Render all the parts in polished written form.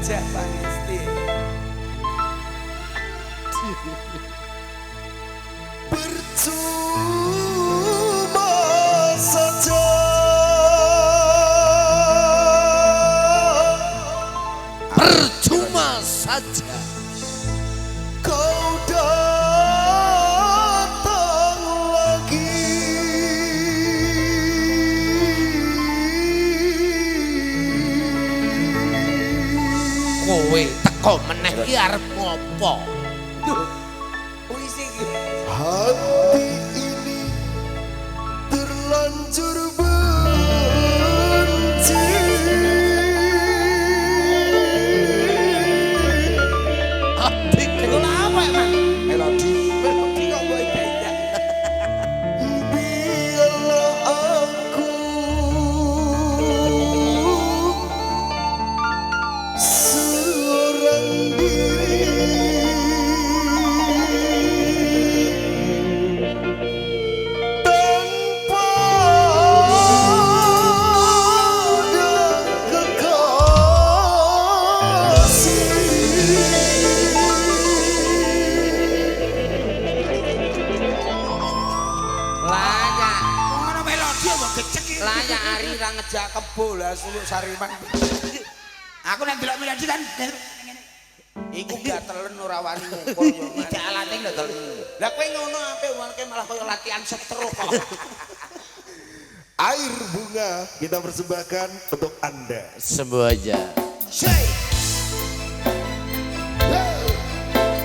ngajak Pangesti. Percuma saja percuma saja kau datang lagi. kowe teko meneh ki arep ngopo? Puisi iki. Hati ini terlanjur benci. Hati Iku apa, Man? Melodi. Melodi kok mbok ida-ida. Biarlah aku seorang diri tanpa ada kekasih. Layak. Ngono melodi kok gecek iki. Layak Ari ra ngejak kebo lah suluk Sariman. Aku nek delok melodi kan Iku gatelen ora wani ngukur yo. iki alate lho telu. Lah kowe ngono ape wongke malah koyo latihan setruk kok. Air bunga kita persembahkan untuk Anda. sembuh aja. Say.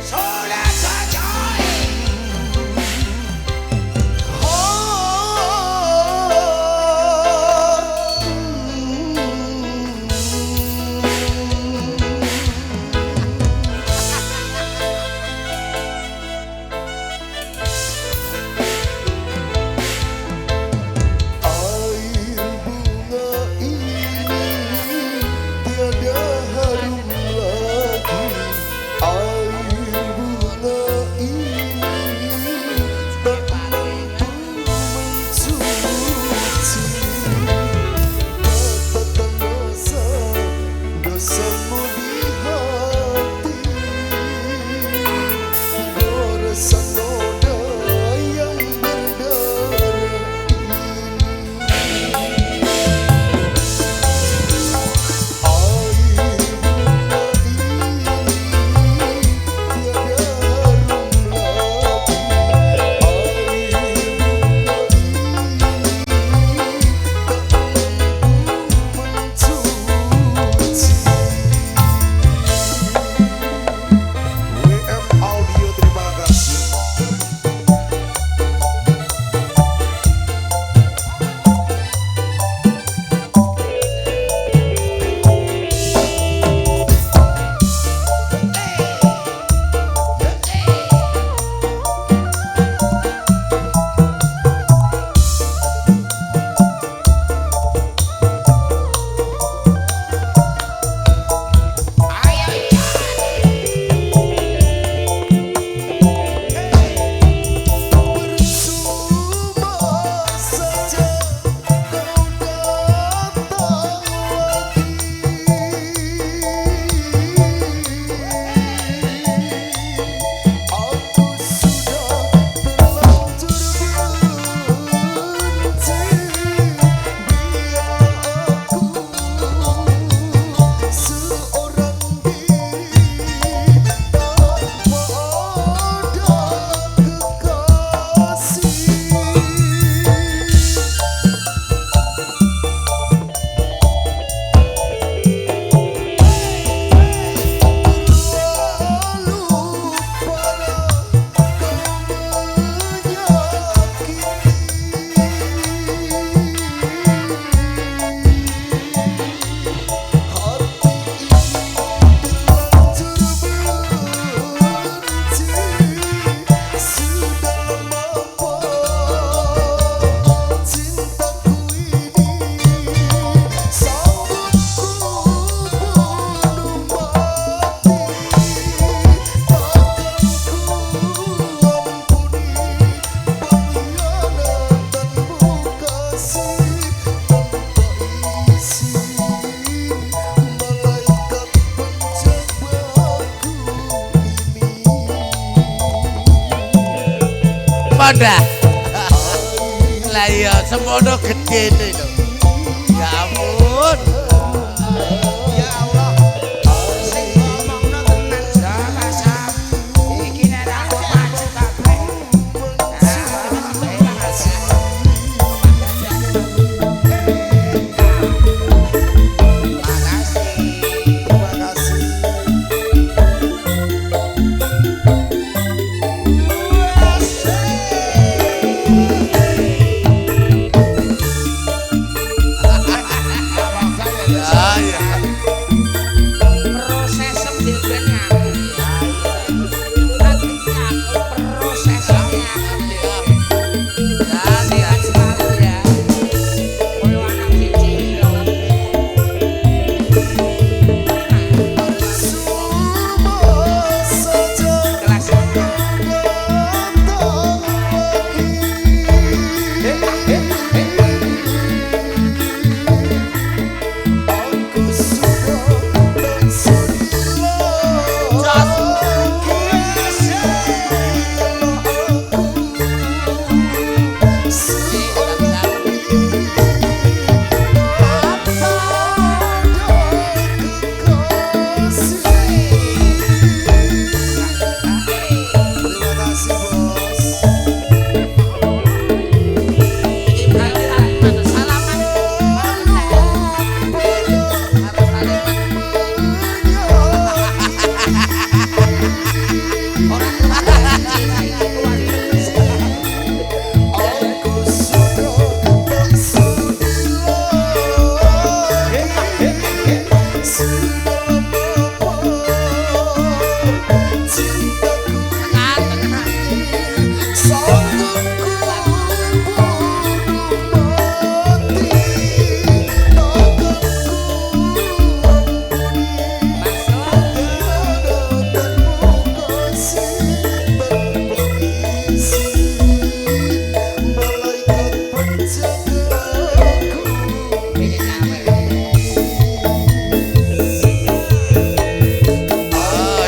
Solat sajoy. Air bunga ini tiada dah. Lah iya semono gedene lho. Ya ampun. Ya Allah. Sing ngomongno tenan sama sam. Iki nek aku maju kabeh. Terima kasih. Ah ya. Proses sendirinya aku. Nanti aku prosesnya sehat selalu ya. Koyo anak cici. Kelas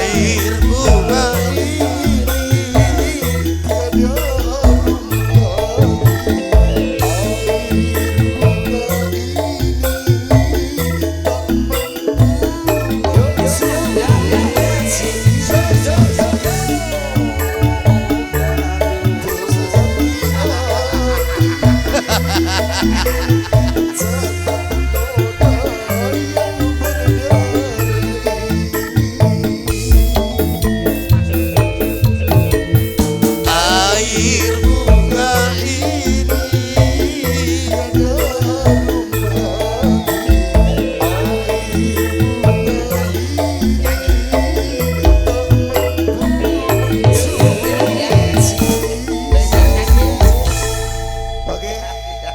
Air bunga air bunga ini Oke,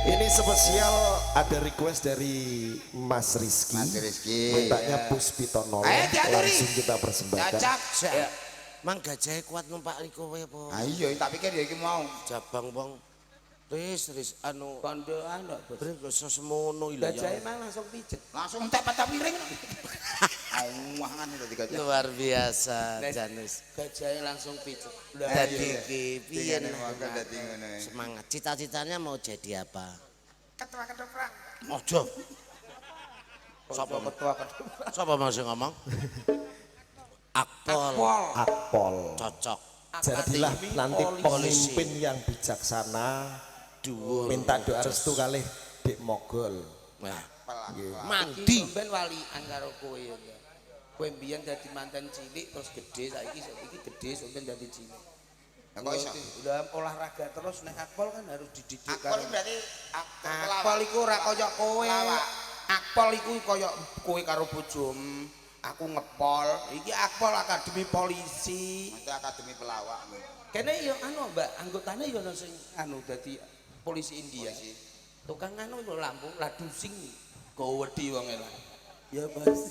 ini spesial ada request dari Mas Rizky. Mas Rizky. Mintanya Puspitono. Ayo, diaturi. Langsung kita persembahkan. cocok. Ya. Mang gajahe kuat numpak niku kowe apa? Ayo tak pikir ya iki mau. Jabang wong. Ris anu Kondoan kok, Bos. bre kok iso semono lho ya. Gajahe mah langsung pijet. Langsung entek patah piring. Awangan dadi gajah. Luar biasa Janus. Gajahe langsung pijet. Dadi iki piye Tingane mangkat dadi ngono. semangat. Cita-citanya mau jadi apa? Ketua kedoprak. Ojo. Sopo ketua kedoprak? Sapa mau sing ngomong? Akpol. Pol. Akpol. Cocok. Jadilah nanti polisi. pemimpin yang bijaksana. Dhuwur. Minta doa restu kalih Dik Mogol. Nah, Nggih. mandi. Ben walian karo kowe ya. Kowe mbiyen dadi mantan cilik terus gede saiki gede sampeyan dadi cilik. Lah kok iso? Udah olahraga terus nek akpol kan harus dididik Akpol berarti aktor Akpol iku ora kaya kowe. Akpol iku kaya kowe karo bojomu. Aku ngepol. Iki akpol akademi polisi. Mesti akademi pelawak. Kene yo anu Mbak, anggotane yo ono sing anu dadi polisi India. Tukang anu yo lampu ladusing. Gowedi wong elok. Ya, Mas.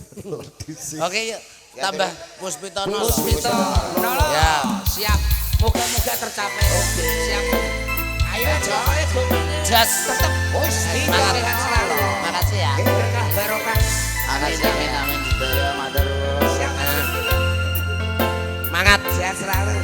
Oke yuk, tambah Puspitono. Puspitono. Ya. Siap. Moga-moga tercapai. Oke. Siap. Ayo coy, gomane. Jas. Tetep Semangat. sehat selalu. Makasih ya. Berkah barokah. Amin amin amin gitu ya matur. Siap. Semangat. Sehat selalu.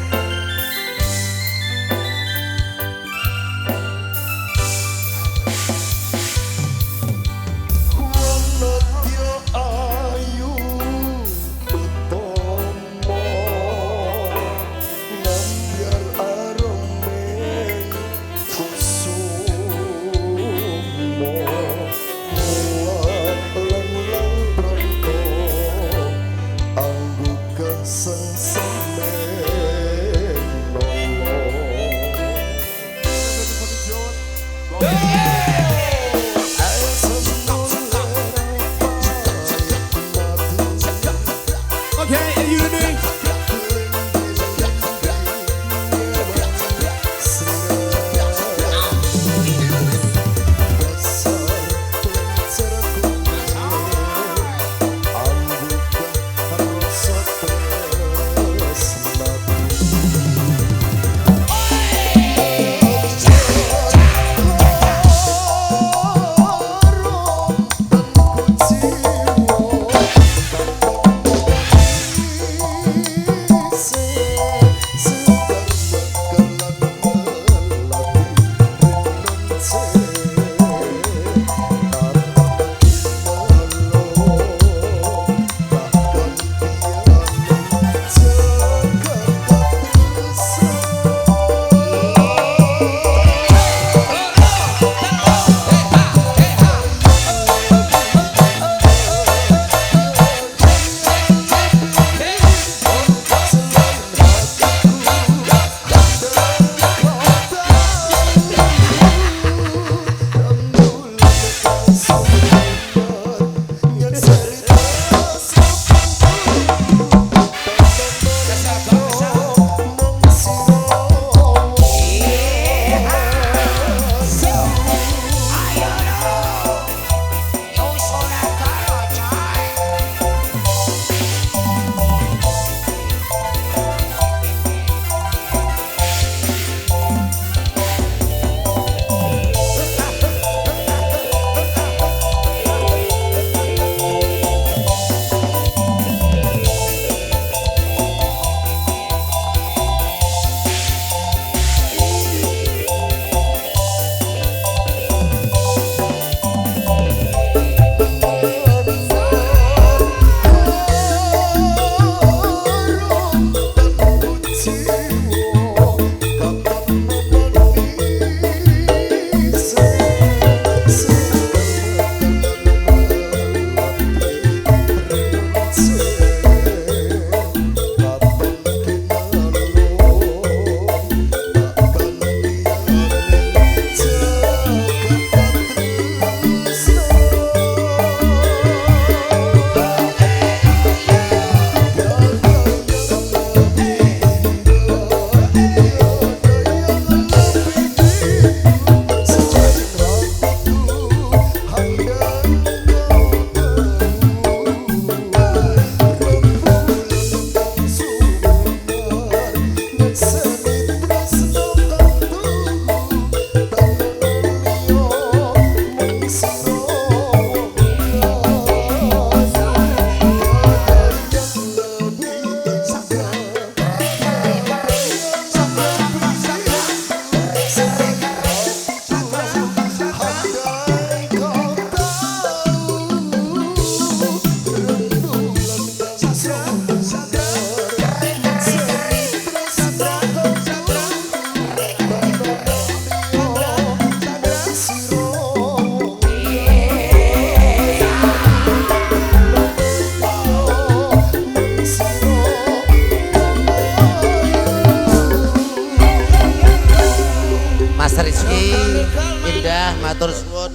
matur suwun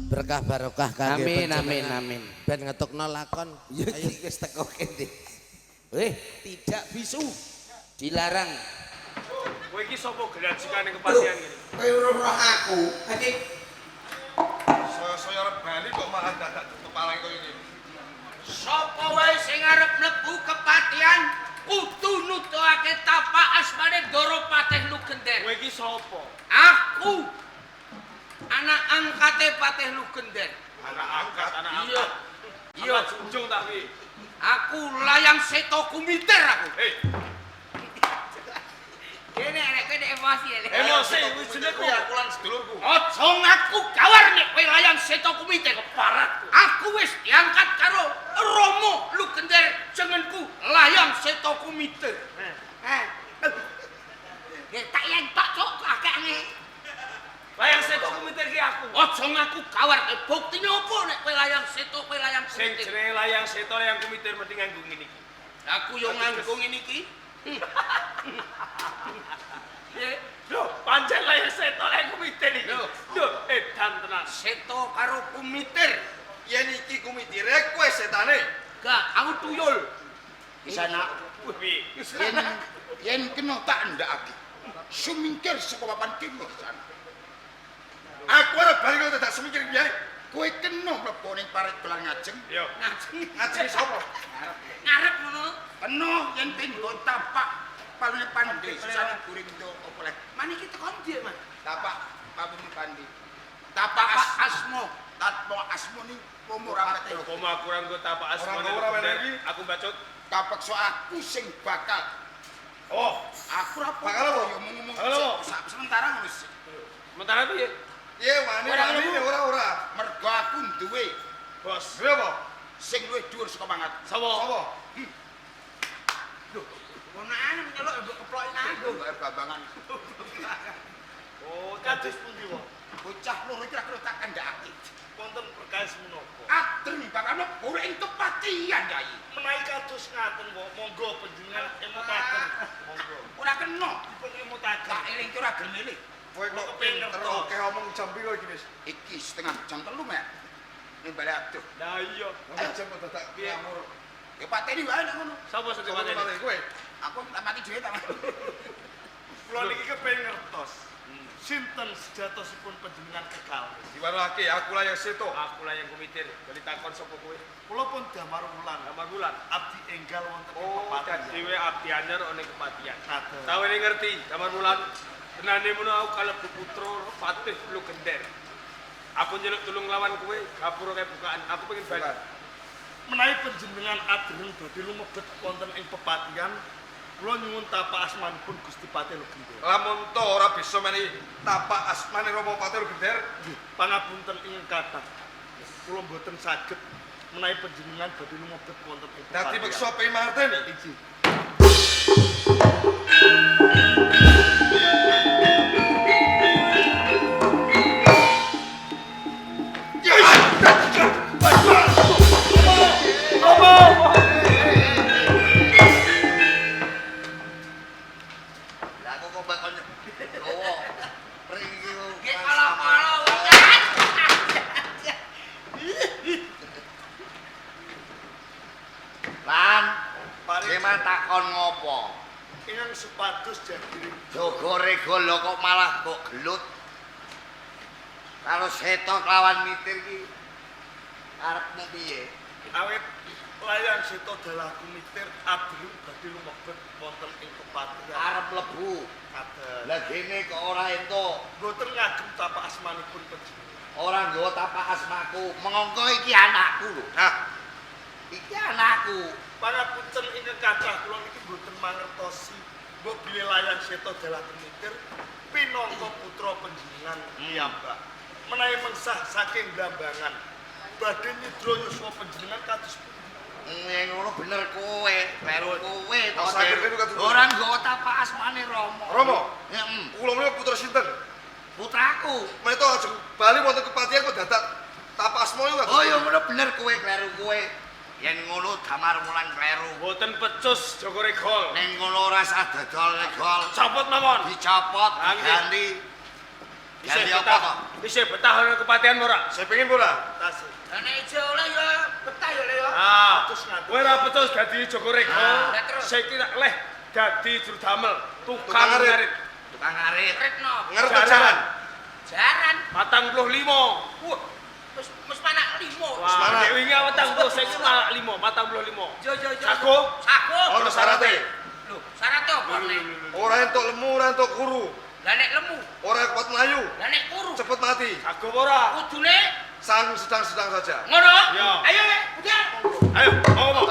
berkah barokah kangge amin amin panjenengan. amin Ben ngetukno lakon. ya iki wis teko kene tidak bisu dilarang Kowe iki sapa gerajikane kepatihan ngene? kowe ora roh aku iki Saya arep bali kok malah dadak kepalang koyo ngene. Sapa wae sing arep mlebu kepatihan kudu nutuake tapak asmane Ndara Patih Lugender. Kowe iki sapa? Aku anak angkate Patih Lugender. Anak angkat, anak Iya. angkat. Iya, Junjung tak wi. aku layang seto kumiter aku. Hei, Kene arek kowe nek emosi ya. emosi wis jenenge kuwi aku lan sedulurku. Aja ngaku gawar nek kowe layang seto kumiter keparat. Aku wis diangkat karo Romo Lugender jenengku layang seto kumiter. Tak yen tak cok kakekne. Layang seto komite iki aku. Aja ngaku gawar, buktine opo nek kowe layang seto, kowe layang Sing kumiter. jenenge layang seto layang komite mesti nganggo ngene iki. Aku yo nganggo ngene iki. Lho, pancen layang seto layang kumitir iki. Lho, edan tenan. Seto karo kumitir. Yen iki kumitire kowe setane. Gak, aku tuyul. Di sana. Wih, Yen kena tak ndakake. Sumingkir saka papan kene sana. Aku ora bali kok tak semikir piye. Kowe kena mlebu ning parit dolan ngajeng. yo. Ngajeng sapa? Ngarep ngono. Kena yen pinggo tapak palune pandi sesane guring to opo lek. Maniki tekon ndi, Mas? Tapak palune pandi. Tapak asmo. Tapak asmo ni pomo ora ngerti. Kok aku ora nggo tapak asmane. Ora lagi. Aku bacut. Tapak so aku sing bakal. Oh, Aku ora Bakal apa? yo ngomong Bakal apa? sementara ngono. sementara piye? Piye wani ora. Mergo aku duwe Bos. Piye apa? sing luwih dhuwur saka mangat. Sapa? Sapa? Ono ana nyeluk mbok keploki nanggo babangan. Oh, kados pundi wae? Bocah loro iki kira tak kandhakake. Wonten perkawis menapa? Adreng bakal ora ing kepatihan Yai. Menawi kados ngaten kok, monggo panjenengan emutaken. Monggo. Ora kena. Dipun emutaken. Tak eling ki ora gelem eling. Kowe kok pinter oke ngomong jam piro iki wis? Iki setengah jam 3 mek. Ning bali aduh. Lah iya. Ngomong jam kok dadak ngamur. Ya pateni wae nek ngono. Sapa sing Coba mateni? kowe. Aku tak mati dhewe tak. Kula niki kepengin ngertos. Sinten sejatosipun panjenengan kekal? Diwarake aku layang seto. Aku lah yang kumitir, bali takon sapa kowe? Kula pun damar wulan, Damar bulan. abdi enggal wonten ing Oh, pepatihan. dadi we abdi anyar ana ing kepatihan. Ngaten. Tawene ngerti, Damar bulan. Tenane menawa aku kalebu putra Patih Lu Gender. Aku njeluk tulung lawan kowe, gapura kae bukaan. Aku pengen bali. Menawi panjenengan adreng badhe lumebet wonten ing pepatihan, kula nyuwun tapak asmanipun Gusti Patih Legender. Lamun to ora bisa menehi tapak asmane Rama Patih Gender. Nggih, pangapunten ing kathah. Kula mboten saged menawi panjenengan badhe lumebet wonten ing Dadi pepatihan. beksa pemarteni. Inggih. Lah aku kok bakal lowo. Ring iki. Nggih kala-kala wonten. Lan, Mari gimana takon ngopo? ingkang supados jadiring Jogore golo kok malah kok gelut. Karo seto lawan mitir ki arepmu piye? awit layang seta dalah kumitir adreng badhe lumebet wonten ing pepatihan. Arep mlebu. Ngaten. Lah gene kok ora entuk. Mboten ngagem tapak asmanipun panjenengan. Ora nggawa tapak asmaku. Mengko iki anakku lho. Nah, Iki anakku. Pangapunten ingkang kathah kula niki mboten mangertosi mbok bilih layang seta dalah kumitir pinangka putra panjenengan piyambak. Menawi mengsah saking Blambangan badhe nyidra yuswa panjenengan kados pundi? Ngono bener kowe, kleru kowe to. Oh, sakit itu kan. Ora nggawa tapak asmane Rama. Rama? Heeh. kula menika putra sinten? Putraku. Menika ajeng bali wonten kepatihan kok dadak tapak asma iku. Oh ya ngono bener kowe kleru kowe. Yen ngono damar mulan kleru. Mboten pecus Joko Regol. Ning ngono ora sah dodol regol. Sapot mawon. Dicopot, Nggih. diganti. Bisa Ganti apa betah. kok? Bisa betah ana kepatihan ora? Saya pengen ora? Tasih. Lah nek ijo oleh ya betah ya le ya. Ah, Terus ngaten. kowe ora pecus dadi Joko Regol. Lah terus. Saiki tak leh dadi juru damel, Tukang tukang ngarit. ngarit. Tukang ngarit. Retno. Ngerti Jaran. jalan. Jaran. 45. Wah. Wis panak 5. Wah, nek wingi awet 40, saiki malah 5, 45. Yo yo yo. Sago? Sago. Ono syarate. Lho, syarat apa nek? Ora entuk lemu, ora entuk kuru. Lah nek lemu, Ora kuat melayu. lah nek kuru. Cepet mati. Sago ora? Kudune Sang sedang-sedang saja. ngono. Iya. Ayo le, udah. Ayo, ngomong.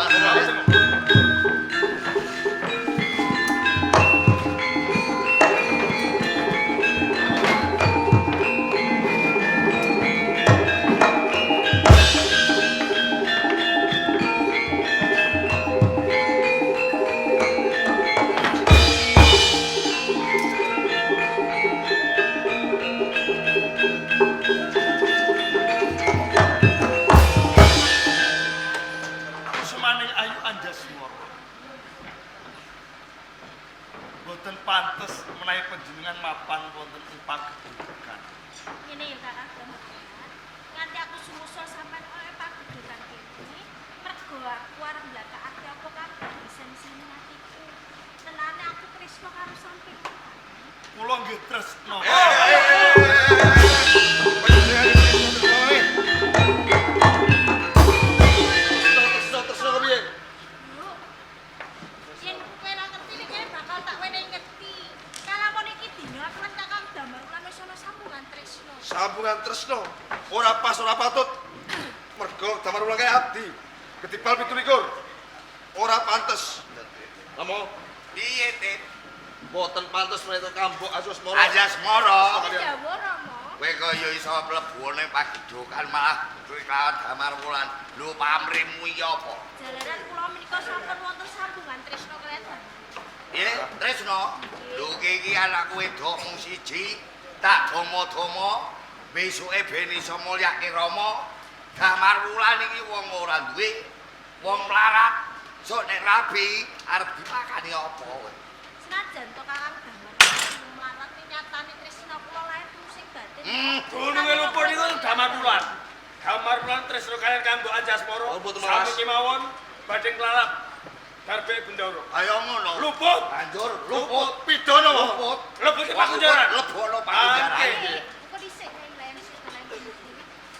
Kusmaning ayu anjas boten pantes menawi panjenengan mapan wonten ing pagedukan. Ngene ya Kakang Damarwan. Nganti aku sumusul sampean oleh pagedukan kene, mergo aku arep ndakake apa kabeh sen-sen atiku. Tenane aku tresno karo sampeyan. Kula nggih tresno. Tresno kepiye? Yen kowe ora ngerti nek kene bakal tak wenehi ngerti. Kalamun iki dina aku lan Kakang Damarwan wis ana sambungan tresno. Sambungan tresno ora pas ora patut. Mergo Damarwan kae abdi. Ketipal 17. Ora pantes. Lamo, piye, Tit? Boten pantes menawa kambok Ajasmara. Ajasmara. Dawa Rama. Kowe kaya iso mlebu ning pagedukan malah duwe kawan Damarwulan. Lho pamrihmu iki apa? Jalaran kula menika sampun wonten sambungan tresno kaliyan Piye? Tresno? Lho iki anak wedok mung siji. Tak domo-domo besuke ben iso mulyake Rama. Damarwulan iki wong ora duwe, wong mlarat. Sok nek rabi arep dipakani apa kowe? Senajan to Kakang Damarwan mlarat nyatane tresno kula lahir pusing batin. Dununge luput niku Damarwulan. Damarwulan tresno kalian kanggo Anjasmara. Sami kemawon badhe nglalap darbe Bendoro. Ayo ngono. Luput. Banjur luput pidana luput. Lebih pakunjaran. Lebono pakunjaran. Kok dhisik lain setelah iki.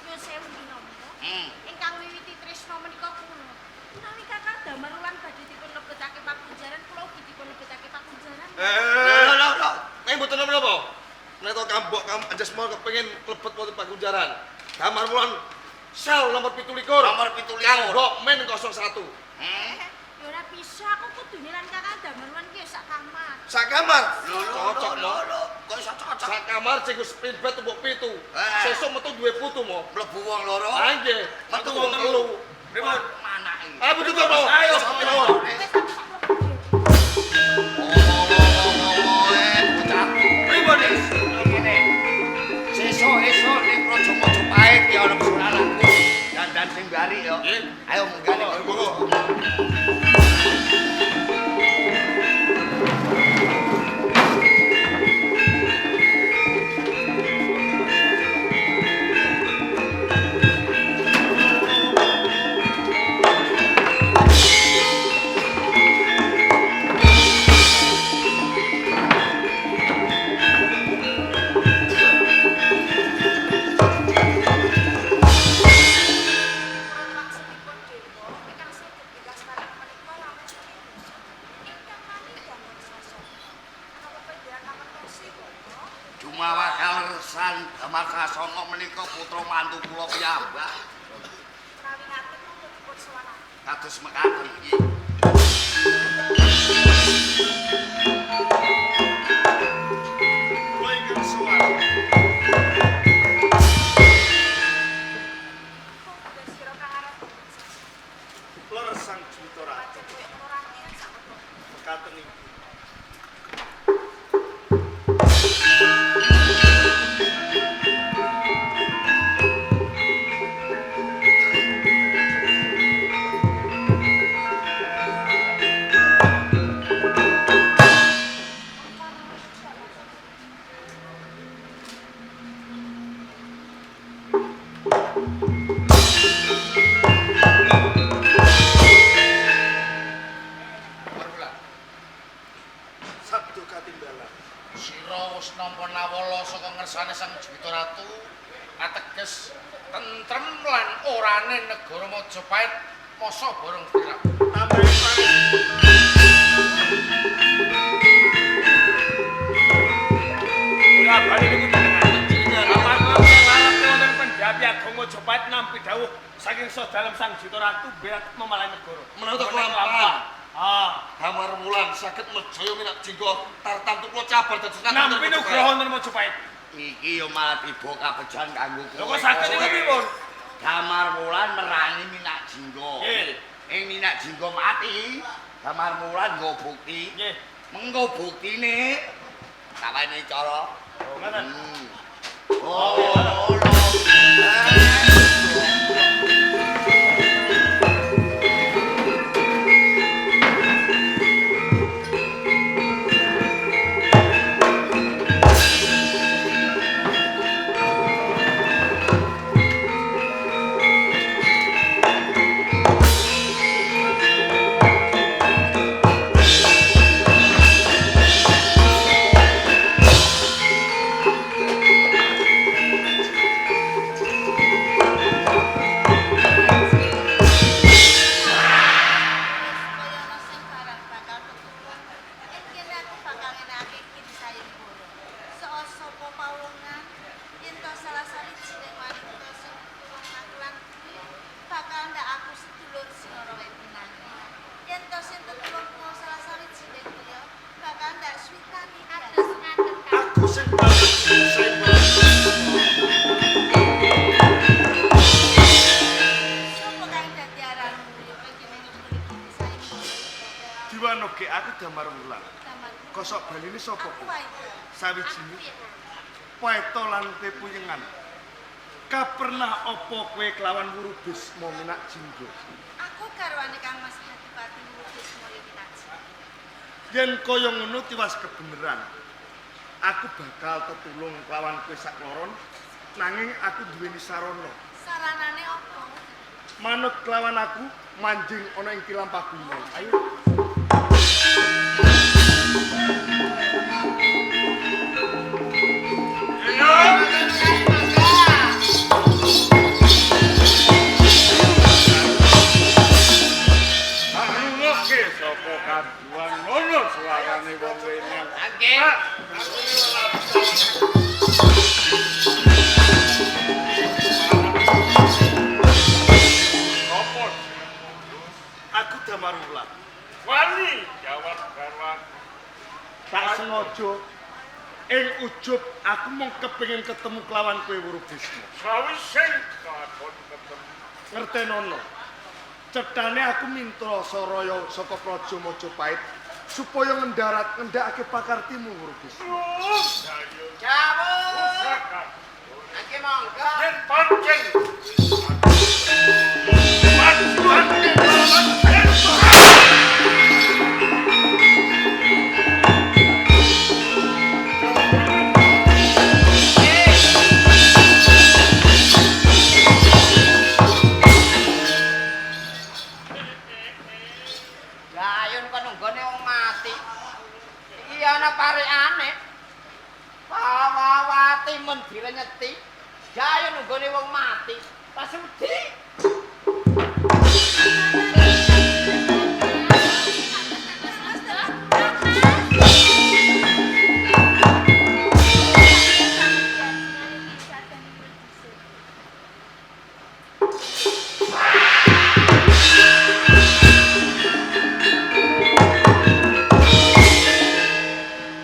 Nyuwun sewu dinamika. Hmm. Ingkang wiwiti tresno menika kula. Menawi Kakang Damarwan badhe dipun lebetake pakunjaran, kula ugi dipun lebetake pakunjaran. Lho. Nek mboten napa? Menawa kambok Ajasmara kepengin klebet wonten pakunjaran. Damarwan sel nomor 17. Nomor 17. Kambok men 01. Ya ora bisa aku kudune lan Kakang Damarwan ki sak kamar. Sak kamar. Cocok lho. Kok iso cocok? Sak kamar sing wis pinbet tumbuk 7. Sesuk metu duwe putu mo. Mlebu wong loro. Ah nggih, metu wong 3. Pripun? Manake. Ah betul to, Mo? Ayo, Wis aku sak mlebu. Pripun iki? Ngene. Sesuk ning Praja Majapahit ya ana pesulananku. Dandan sing bari ya. Ayo munggah ning Jumawa Kalsan Damarkasana menika putra mantu kula piyambak. Kados mekaten iki. Kula ingkang sowan. Lor Sang Juta Ratu. Mekaten iki. Sabdo katimbalan. Sira wis nampa nawala saka ngersane Sang Juwita Ratu, ateges tentrem lan orane negara Majapahit masa bareng kirap. Tambahi Kula bali niku jenengan. Amarga ngalap wonten pendhapi Agung Majapahit nampi dawuh saking Sedalem Sang Juwita Ratu berat memalahi negara. Menawa to kelampahan. Ah, Damarwulan saged merjaya minak jingga tartamtu kula cabar dados nampi nugraha wonten Majapahit. Iki yo malah tiba kabejan kanggo Lho kok saged niku pripun? Damarwulan merangi Minak Jingga. Nggih. Ing Minak Jingga mati, Damarwulan nggo bukti. Nggih. Mengko buktine kawane cara. Oh, ngoten. Oh, lho. aku sing banget sing Sopo kang dadi aranmu ya pengen ngene saiki. diwanoke aku Damar Wulan. Samar. Kosok baline sapa? Aku wae. Sawijine Paeto lan Pepuyengan. Kapernah apa kowe kelawan Wurubis mau minak jinggo? Aku garwane Kang Mas Hadipati Lubis Mulya Minaji. Yen kaya ngono tiwas kebeneran. Aku bakal tetulung kelawan kowe sakloron nanging aku duweni sarana. Saranane apa? Manut kelawan aku manjing ana ing Kilampah Gunung. Ayo. Ngrungokke sapa kaduan ngono suarane wong wenang. Apa? Aku Damar Wulan. Wani jawab garwan. Tak sengaja ing ujub aku mung kepengin ketemu kelawan kowe Wurubisma. Sawising kakon ketemu. Ngertenono. Cethane aku minta saraya saka Praja Majapahit supaya ngendakake pakartimu Wurubisma. Sayo. Jawab. Pusaka. Angke monggo. Yen pancing. Gayun kon nunggone wong mati. Iki ana parikane. Pawawati men direnyeti. Gayun nunggone wong mati. Pasudi.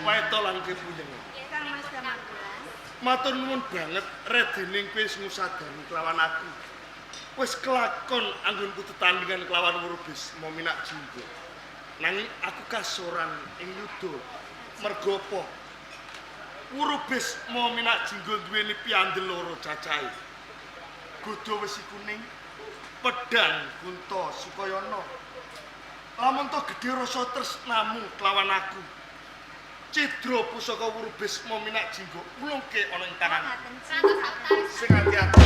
Paeto lan Pepuyengan. Kang Mas Damar Wulan. Matur nuwun banget redening kowe wis ngusadani kelawan aku. Wis kelakon anggonku tetandhingan kelawan Wurubis mau minak jinggo. Nanging aku kasoran ing yuda. Mergo apa? Wurubis mau minak jinggo duweni piandel loro cacahe. Godha wesi kuning, pedang kunta Sukayana. Lamun to gedhe rasa tresnamu kelawan aku. Cidra pusaka Wurubis mau minak jinggo ulungke ana ing tangan. Sing ati-ati.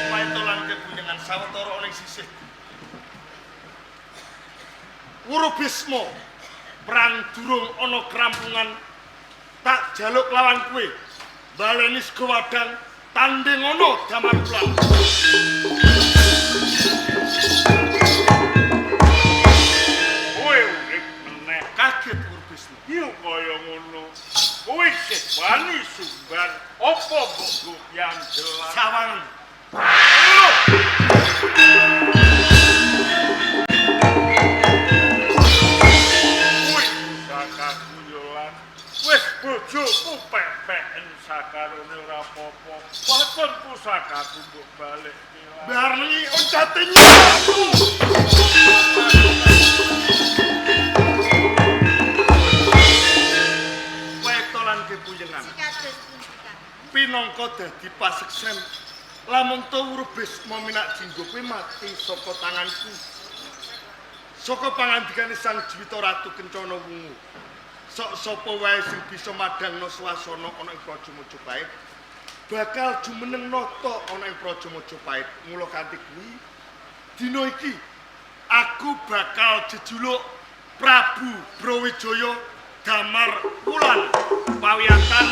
Paeto lan Pepuyengan sawetara ana ing sisih. Wurubisma perang durung ana kerampungan tak jaluk lawan kowe. Baleni sego wadang tanding ngono Damar Wulan. Kowe urip meneh. Kaget Wurubisma. Yo kaya ngono. Kowe sing wani sumbar apa mbok yang jelas. Sawangen. Kowe pusaka kuyolan. Wis bojoku pek-peken sakarone ora apa-apa. Pakon pusakaku mbok balik. Barni oncating. Paeto lan Pepuyengan. Sikados pundi Kang? Pinangka dadi paseksen lamun to Wurubis mau minak jinggo kowe mati saka tanganku. Saka pangandikane Sang Jwita Ratu Kencana Wungu. Sok sapa wae sing bisa madangno swasana ana ing Praja Majapahit bakal jumeneng nata ana ing Praja Majapahit. Mula kanthi kuwi dina iki aku bakal jejuluk Prabu Brawijaya Damar Wulan pawiatan